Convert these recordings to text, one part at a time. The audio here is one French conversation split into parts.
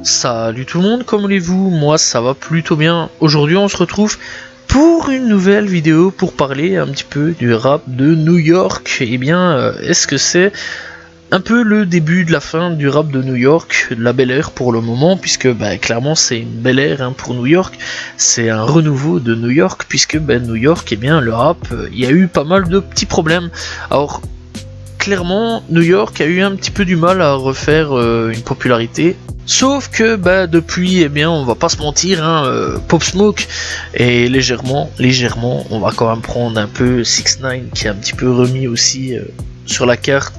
Salut tout le monde, comment allez-vous? Moi ça va plutôt bien. Aujourd'hui on se retrouve pour une nouvelle vidéo pour parler un petit peu du rap de New York. Eh bien, est-ce que c'est un peu le début de la fin du rap de New York, de la belle ère pour le moment, puisque clairement c'est une belle ère pour New York, c'est un renouveau de New York, puisque New York, eh bien le rap, il y a eu pas mal de petits problèmes. Alors clairement, New York a eu un petit peu du mal à refaire une popularité. Sauf que depuis, eh bien, on va pas se mentir, Pop Smoke est légèrement, on va quand même prendre un peu 6ix9ine qui est un petit peu remis aussi sur la carte.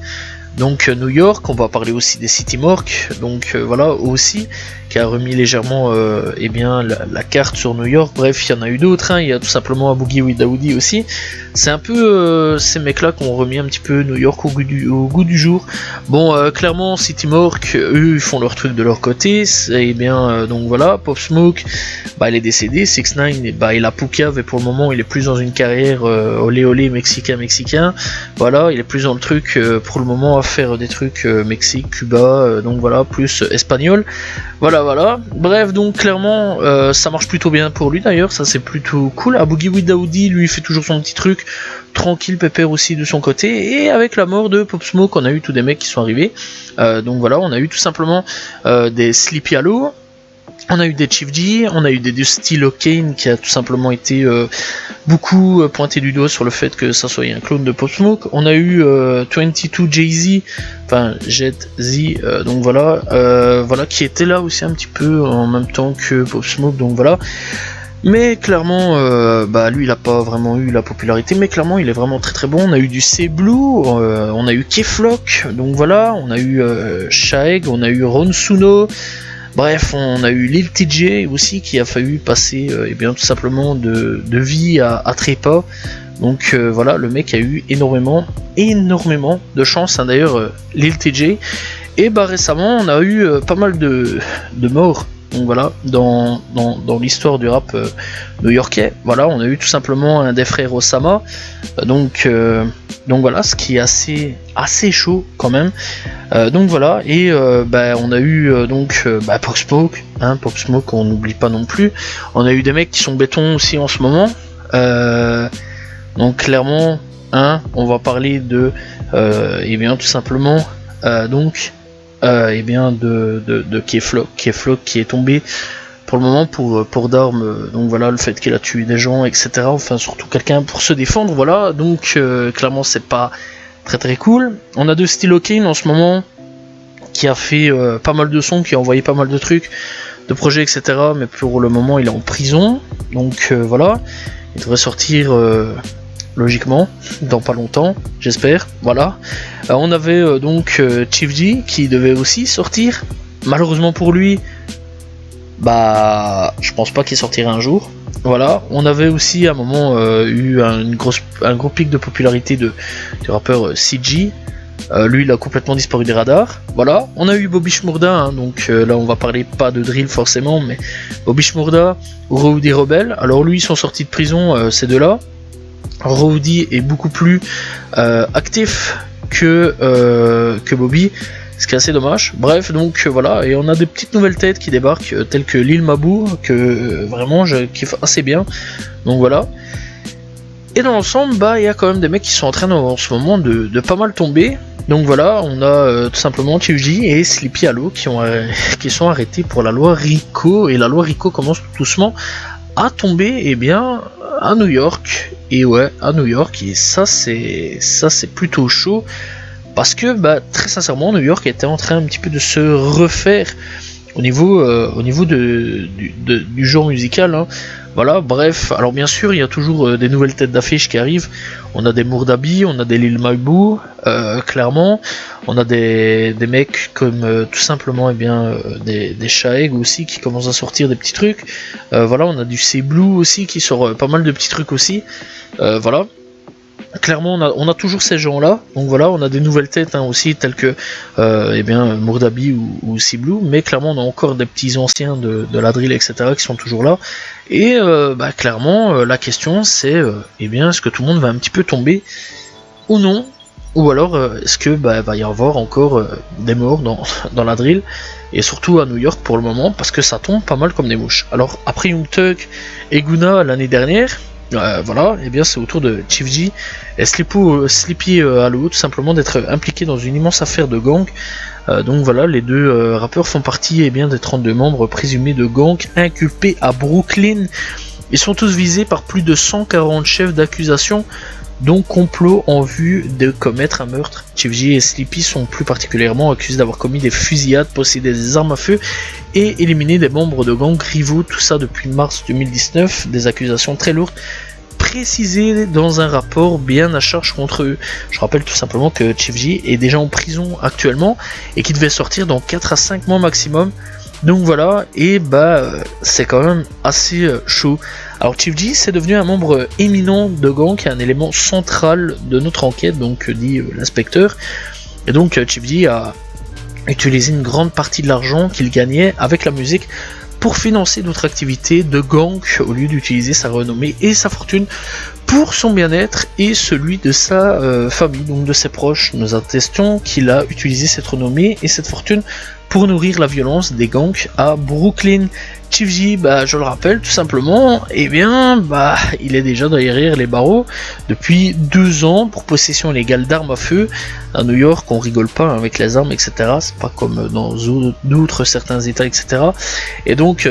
Donc New York, on va parler aussi des City Mork, donc voilà aussi qui a remis légèrement eh bien la carte sur New York. Bref, il y en a eu d'autres, il y a tout simplement Boogie with Daoudi aussi. C'est un peu ces mecs là qui ont remis un petit peu New York au goût du jour. Bon, clairement City Mork, eux ils font leur truc de leur côté, et bien donc voilà. Pop Smoke, il est décédé. 6ix9ine, il a Poucave et pour le moment il est plus dans une carrière olé olé mexicain. Voilà, il est plus dans le truc pour le moment à faire des trucs Mexique, Cuba, donc voilà, plus espagnol. Voilà. Bref, donc clairement, ça marche plutôt bien pour lui d'ailleurs, ça c'est plutôt cool. Boogie with Daoudi, lui, il fait toujours son petit truc, tranquille, pépère aussi de son côté. Et avec la mort de Pop Smoke, on a eu tous des mecs qui sont arrivés. Donc voilà, on a eu tout simplement des Sleepy Hollow. On a eu des Chief G, on a eu des Dusty Locane qui a tout simplement été beaucoup pointé du doigt sur le fait que ça soit un clone de Pop Smoke. On a eu 22 Jay-Z, enfin Jet Z, donc voilà, qui était là aussi un petit peu en même temps que Pop Smoke, donc voilà. Mais clairement, lui il a pas vraiment eu la popularité, mais clairement il est vraiment très bon. On a eu du C-Blue, on a eu Keflock, donc voilà, on a eu Shaeg, on a eu Ron Suno. Bref, on a eu Lil TJ aussi qui a failli passer tout simplement de vie à trépas. Donc voilà, le mec a eu énormément de chance, d'ailleurs Lil TJ. Et récemment on a eu pas mal de morts. Donc voilà, dans l'histoire du rap new-yorkais, voilà, on a eu tout simplement un des frères Osama, donc voilà, ce qui est assez chaud quand même. Donc voilà, et on a eu Pop Smoke, Pop Smoke, on n'oublie pas non plus. On a eu des mecs qui sont béton aussi en ce moment. Donc clairement, on va parler de tout simplement de Keflock qui est tombé pour le moment pour d'armes, donc voilà, le fait qu'il a tué des gens, etc. Enfin surtout quelqu'un pour se défendre, voilà, donc clairement c'est pas très cool. On a Dusty Locane en ce moment qui a fait pas mal de sons, qui a envoyé pas mal de trucs, de projets, etc. Mais pour le moment il est en prison, donc voilà, il devrait sortir logiquement dans pas longtemps, j'espère. Voilà. On avait Chief G qui devait aussi sortir. Malheureusement pour lui, je pense pas qu'il sortirait un jour. Voilà. On avait aussi à un moment eu un gros pic de popularité du rappeur CG. Lui il a complètement disparu des radars. Voilà. On a eu Bobby Shmurda, donc là on va parler pas de drill forcément, mais Bobby Shmurda ou Rowdy Rebel. Alors lui ils sont sortis de prison, ces deux-là. Rowdy est beaucoup plus actif que Bobby, ce qui est assez dommage. Bref, donc voilà, et on a des petites nouvelles têtes qui débarquent, telles que Lil Mabou, que vraiment je kiffe assez bien. Donc voilà. Et dans l'ensemble, il y a quand même des mecs qui sont en train en ce moment de pas mal tomber. Donc voilà, on a tout simplement TUJ et Sleepy Hollow qui sont arrêtés pour la loi RICO, et la loi RICO commence tout doucement à tomber à New York. Et ouais, à New York, et ça c'est plutôt chaud, parce que très sincèrement New York était en train un petit peu de se refaire au niveau du genre musical, Voilà, bref, alors bien sûr il y a toujours des nouvelles têtes d'affiche qui arrivent. On a des Mourdabi, on a des Lil Mabou, clairement. On a des mecs comme tout simplement des Shaeg aussi qui commencent à sortir des petits trucs. Voilà, on a du C-Blue aussi qui sort pas mal de petits trucs aussi. Voilà. Clairement on a toujours ces gens là, donc voilà, on a des nouvelles têtes aussi telles que Mourdabi ou C-Blue, mais clairement on a encore des petits anciens de la drill, etc. qui sont toujours là, et clairement la question c'est est-ce que tout le monde va un petit peu tomber ou non ou alors est-ce que va y avoir encore des morts dans la drill, et surtout à New York pour le moment, parce que ça tombe pas mal comme des mouches. Alors après Young Thug et Guna l'année dernière, voilà, et bien c'est au tour de Chief G et Sleepy Hallow tout simplement d'être impliqués dans une immense affaire de gang. Donc voilà, les deux rappeurs font partie bien des 32 membres présumés de gang inculpés à Brooklyn. Ils sont tous visés par plus de 140 chefs d'accusation, dont complot en vue de commettre un meurtre. Chief G et Sleepy sont plus particulièrement accusés d'avoir commis des fusillades, possédé des armes à feu et éliminé des membres de gangs rivaux, tout ça depuis mars 2019, des accusations très lourdes précisées dans un rapport bien à charge contre eux. Je rappelle tout simplement que Chief G est déjà en prison actuellement et qui devait sortir dans 4 à 5 mois maximum. Donc voilà, et c'est quand même assez chaud. Alors Chief G c'est devenu un membre éminent de gang, qui est un élément central de notre enquête, donc dit l'inspecteur. Et donc Chief G a utilisé une grande partie de l'argent qu'il gagnait avec la musique pour financer d'autres activités de gang, au lieu d'utiliser sa renommée et sa fortune pour son bien-être et celui de sa famille, donc de ses proches. Nous attestons qu'il a utilisé cette renommée et cette fortune pour nourrir la violence des gangs à Brooklyn. Chief G, je le rappelle tout simplement, il est déjà derrière les barreaux depuis 2 ans pour possession illégale d'armes à feu. À New York, on rigole pas avec les armes, etc. C'est pas comme dans d'autres certains états, etc. Et donc,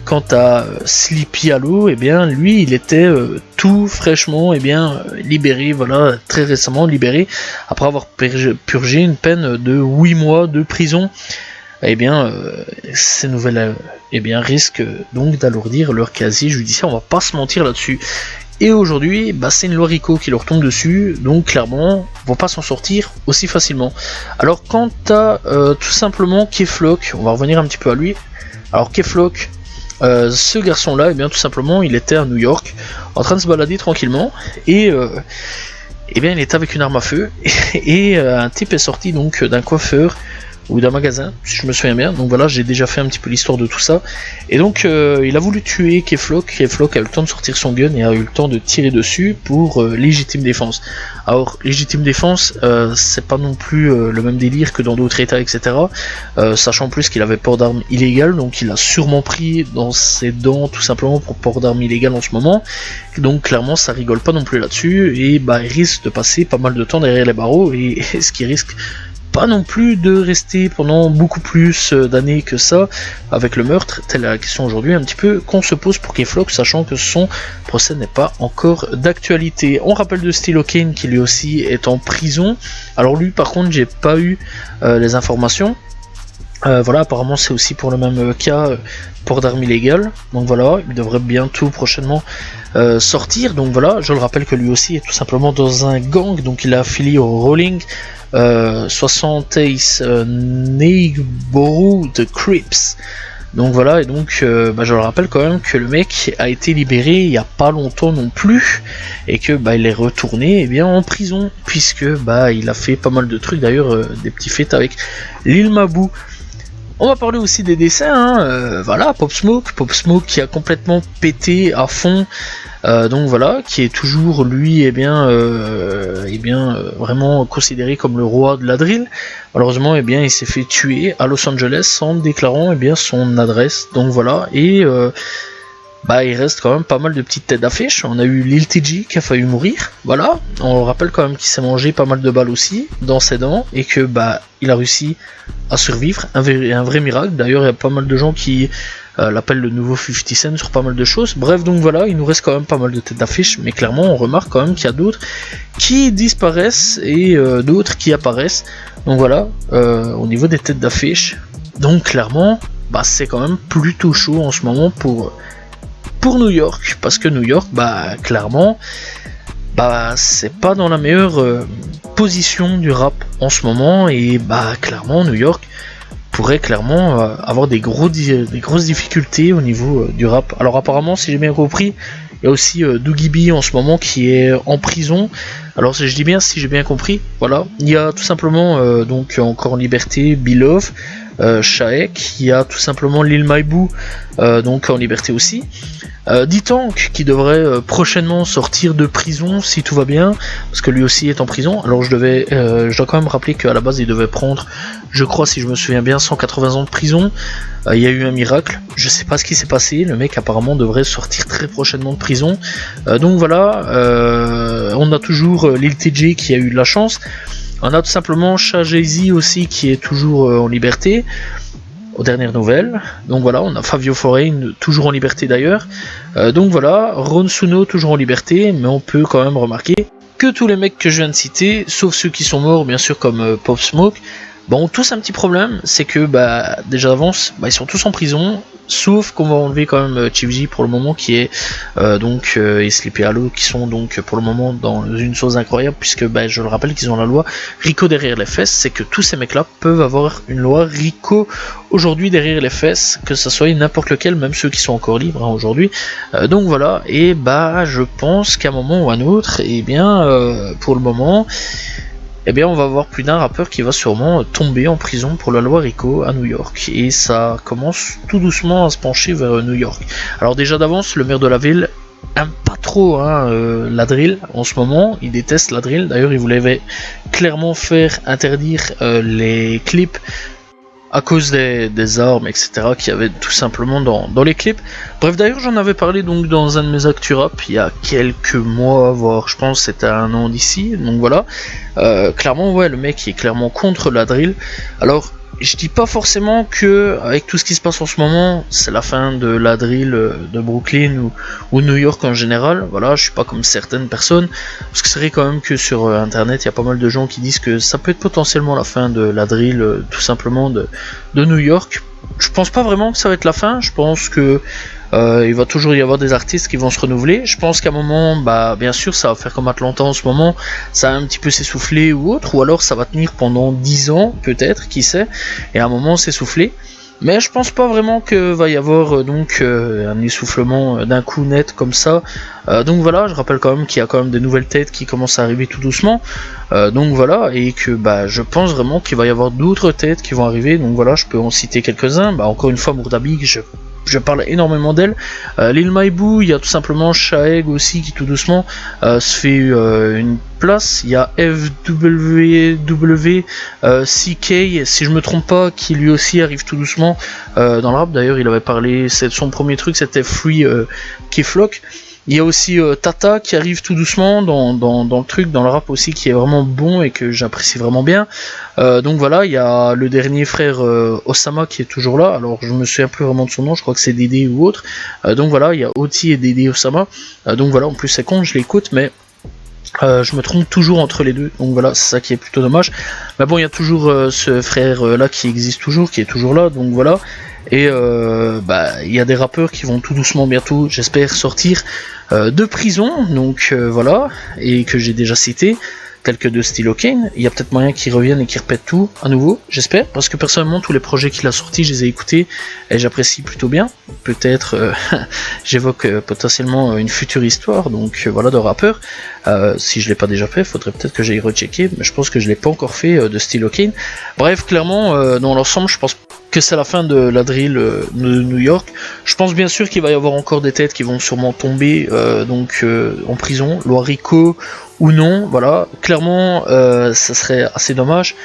quant à Sleepy Hallow, lui, il était tout fraîchement libéré, voilà, très récemment libéré, après avoir purgé une peine de 8 mois de prison. Ces nouvelles risquent donc d'alourdir leur casier judiciaire, on va pas se mentir là-dessus. Et aujourd'hui, c'est une loi RICO qui leur tombe dessus, donc clairement, ils vont pas s'en sortir aussi facilement. Alors quant à tout simplement K-Flock, on va revenir un petit peu à lui. Alors K-Flock, ce garçon-là, tout simplement, il était à New York, en train de se balader tranquillement, et il était avec une arme à feu, et un type est sorti donc d'un coiffeur, ou d'un magasin, si je me souviens bien. Donc voilà, j'ai déjà fait un petit peu l'histoire de tout ça. Et donc il a voulu tuer K-Flock. K-Flock a eu le temps de sortir son gun et a eu le temps de tirer dessus pour légitime défense. Alors légitime défense, c'est pas non plus le même délire que dans d'autres états, etc. Sachant plus qu'il avait port d'armes illégales, donc il a sûrement pris dans ses dents tout simplement pour port d'armes illégales en ce moment. Donc clairement ça rigole pas non plus là-dessus, et il risque de passer pas mal de temps derrière les barreaux, et ce qui risque pas non plus de rester pendant beaucoup plus d'années que ça avec le meurtre. Telle est la question aujourd'hui un petit peu qu'on se pose pour K-Flock, sachant que son procès n'est pas encore d'actualité. On rappelle de Stilo Kane qui lui aussi est en prison. Alors lui par contre j'ai pas eu les informations. Voilà, apparemment c'est aussi pour le même cas, port d'armes illégales. Donc voilà, il devrait bientôt prochainement sortir. Donc voilà, je le rappelle que lui aussi est tout simplement dans un gang, donc il est affilié au Rolling 60 Neighborhood de Crips. Donc voilà, et donc je le rappelle quand même que le mec a été libéré il y a pas longtemps non plus, et que il est retourné en prison, puisque il a fait pas mal de trucs, d'ailleurs des petits faits avec Lil Mabou. On va parler aussi des décès, voilà, Pop Smoke qui a complètement pété à fond, donc voilà, qui est toujours lui vraiment considéré comme le roi de la drill. Malheureusement il s'est fait tuer à Los Angeles en déclarant son adresse, donc voilà, et il reste quand même pas mal de petites têtes d'affiche. On a eu Lil TG qui a failli mourir, voilà, on rappelle quand même qu'il s'est mangé pas mal de balles aussi dans ses dents, et que il a réussi à survivre, un vrai miracle. D'ailleurs il y a pas mal de gens qui l'appellent le nouveau 50 Cent sur pas mal de choses. Bref, donc voilà, il nous reste quand même pas mal de têtes d'affiche, mais clairement on remarque quand même qu'il y a d'autres qui disparaissent et d'autres qui apparaissent. Donc voilà, au niveau des têtes d'affiche, donc clairement c'est quand même plutôt chaud en ce moment pour New York, parce que New York, clairement, c'est pas dans la meilleure position du rap en ce moment, et clairement New York pourrait clairement avoir des grosses difficultés au niveau du rap. Alors apparemment, si j'ai bien compris, il y a aussi Doogie B en ce moment qui est en prison. Alors je dis bien si j'ai bien compris, voilà. Il y a tout simplement donc encore en liberté Bilov, Shaek, il y a tout simplement Lil Maibou, donc en liberté aussi. D-Tank qui devrait prochainement sortir de prison si tout va bien, parce que lui aussi est en prison. Alors je dois quand même rappeler qu'à la base il devait prendre, je crois si je me souviens bien, 180 ans de prison. Il y a eu un miracle, je sais pas ce qui s'est passé, le mec apparemment devrait sortir très prochainement de prison. Donc voilà, on a toujours Lil TJ qui a eu de la chance. On a tout simplement Jay-Z aussi qui est toujours en liberté, aux dernières nouvelles. Donc voilà, on a Fabio Foreign toujours en liberté d'ailleurs. Donc voilà, Ron Suno toujours en liberté, mais on peut quand même remarquer que tous les mecs que je viens de citer, sauf ceux qui sont morts bien sûr comme Pop Smoke, ont tous un petit problème, c'est que déjà d'avance, ils sont tous en prison, sauf qu'on va enlever quand même Chief J pour le moment qui est et Sleepy Hollow qui sont donc pour le moment dans une chose incroyable, puisque je le rappelle qu'ils ont la loi RICO derrière les fesses, c'est que tous ces mecs là peuvent avoir une loi RICO aujourd'hui derrière les fesses, que ça soit n'importe lequel, même ceux qui sont encore libres aujourd'hui. Donc voilà, et je pense qu'à un moment ou à un autre, pour le moment, on va avoir plus d'un rappeur qui va sûrement tomber en prison pour la loi RICO à New York. Et ça commence tout doucement à se pencher vers New York. Alors déjà d'avance, le maire de la ville aime pas trop la drill en ce moment. Il déteste la drill. D'ailleurs, il voulait clairement faire interdire les clips à cause des armes, etc. qu'il y avait tout simplement dans les clips. Bref, d'ailleurs, j'en avais parlé donc dans un de mes actu rap il y a quelques mois, voire je pense c'était un an d'ici. Donc voilà, clairement, le mec est clairement contre la drill. Alors, je dis pas forcément que avec tout ce qui se passe en ce moment, c'est la fin de la drill de Brooklyn ou New York en général. Voilà, je suis pas comme certaines personnes, parce que c'est vrai quand même que sur internet, il y a pas mal de gens qui disent que ça peut être potentiellement la fin de la drill, tout simplement de New York. Je pense pas vraiment que ça va être la fin. Je pense que il va toujours y avoir des artistes qui vont se renouveler. Je pense qu'à un moment, bien sûr, ça va faire comme Atlanta en ce moment, ça va un petit peu s'essouffler ou autre, ou alors ça va tenir pendant 10 ans, peut-être, qui sait, et à un moment s'essouffler. Mais je pense pas vraiment que va y avoir un essoufflement d'un coup net comme ça. Donc voilà, je rappelle quand même qu'il y a quand même des nouvelles têtes qui commencent à arriver tout doucement. Donc voilà, et que je pense vraiment qu'il va y avoir d'autres têtes qui vont arriver. Donc voilà, je peux en citer quelques-uns. Encore une fois, Mourdabi, je parle énormément d'elle. Lil Maibou, il y a tout simplement Shaeg aussi qui tout doucement se fait une place. Il y a FWW CK, si je me trompe pas, qui lui aussi arrive tout doucement dans le rap. D'ailleurs, il avait parlé, son premier truc c'était Free K-Flock. Il y a aussi Tata qui arrive tout doucement dans le truc, dans le rap aussi, qui est vraiment bon et que j'apprécie vraiment bien. Donc voilà, il y a le dernier frère Osama qui est toujours là. Alors je me souviens plus vraiment de son nom, je crois que c'est Dédé ou autre. Donc voilà, il y a Oti et Dédé Osama. Donc voilà, en plus c'est con, je l'écoute, mais je me trompe toujours entre les deux, donc voilà, c'est ça qui est plutôt dommage. Mais bon, il y a toujours ce frère là qui existe toujours, qui est toujours là, donc voilà. Et il y a des rappeurs qui vont tout doucement bientôt, j'espère, sortir de prison, donc voilà, et que j'ai déjà cité, tels que de Stylo Kane. Il y a peut-être moyen qu'ils reviennent et qu'ils répètent tout à nouveau, j'espère, parce que personnellement tous les projets qu'il a sortis, je les ai écoutés et j'apprécie plutôt bien. Peut-être j'évoque potentiellement une future histoire, donc voilà, de rappeur. Si je l'ai pas déjà fait, faudrait peut-être que j'aille rechecker, mais je pense que je l'ai pas encore fait de Stylo Kane. Bref, clairement, dans l'ensemble, je pense que c'est la fin de la drill de New York. Je pense bien sûr qu'il va y avoir encore des têtes qui vont sûrement tomber en prison, loi RICO ou non, voilà. Clairement, ça serait assez dommage.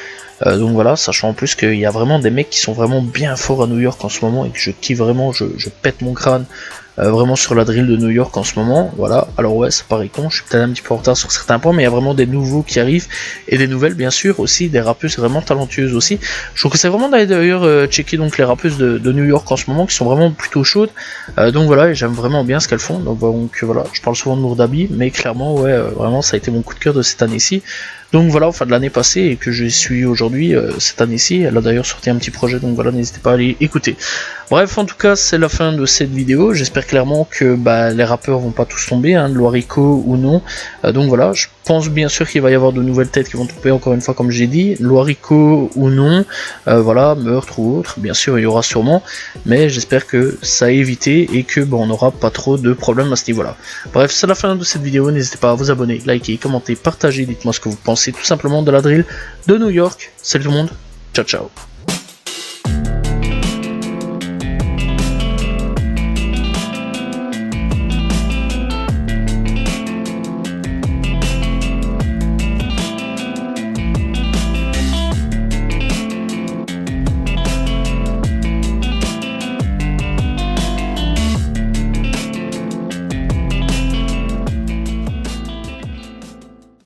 Donc voilà, sachant en plus qu'il y a vraiment des mecs qui sont vraiment bien forts à New York en ce moment et que je kiffe vraiment, je pète mon crâne vraiment sur la drill de New York en ce moment, voilà. Alors ouais, ça paraît con, je suis peut-être un petit peu en retard sur certains points, mais il y a vraiment des nouveaux qui arrivent, et des nouvelles bien sûr aussi, des rappeuses vraiment talentueuses aussi. Je trouve que c'est vraiment d'ailleurs checker donc les rappeuses de New York en ce moment, qui sont vraiment plutôt chaudes, donc voilà, et j'aime vraiment bien ce qu'elles font, donc voilà, je parle souvent de Mourdabi, mais clairement ouais, vraiment ça a été mon coup de cœur de cette année-ci. Donc voilà, enfin de l'année passée et que je suis aujourd'hui cette année-ci. Elle a d'ailleurs sorti un petit projet, donc voilà, n'hésitez pas à aller écouter. Bref, en tout cas, c'est la fin de cette vidéo. J'espère clairement que les rappeurs vont pas tous tomber, de loi RICO ou non. Donc voilà, je pense bien sûr qu'il va y avoir de nouvelles têtes qui vont tomber, encore une fois, comme j'ai dit, loi RICO ou non, voilà, meurtre ou autre, bien sûr, il y aura sûrement, mais j'espère que ça a évité et que on n'aura pas trop de problèmes à ce niveau-là. Bref, c'est la fin de cette vidéo. N'hésitez pas à vous abonner, liker, commenter, partager, dites-moi ce que vous pensez tout simplement de la drill de New York. Salut tout le monde, ciao ciao.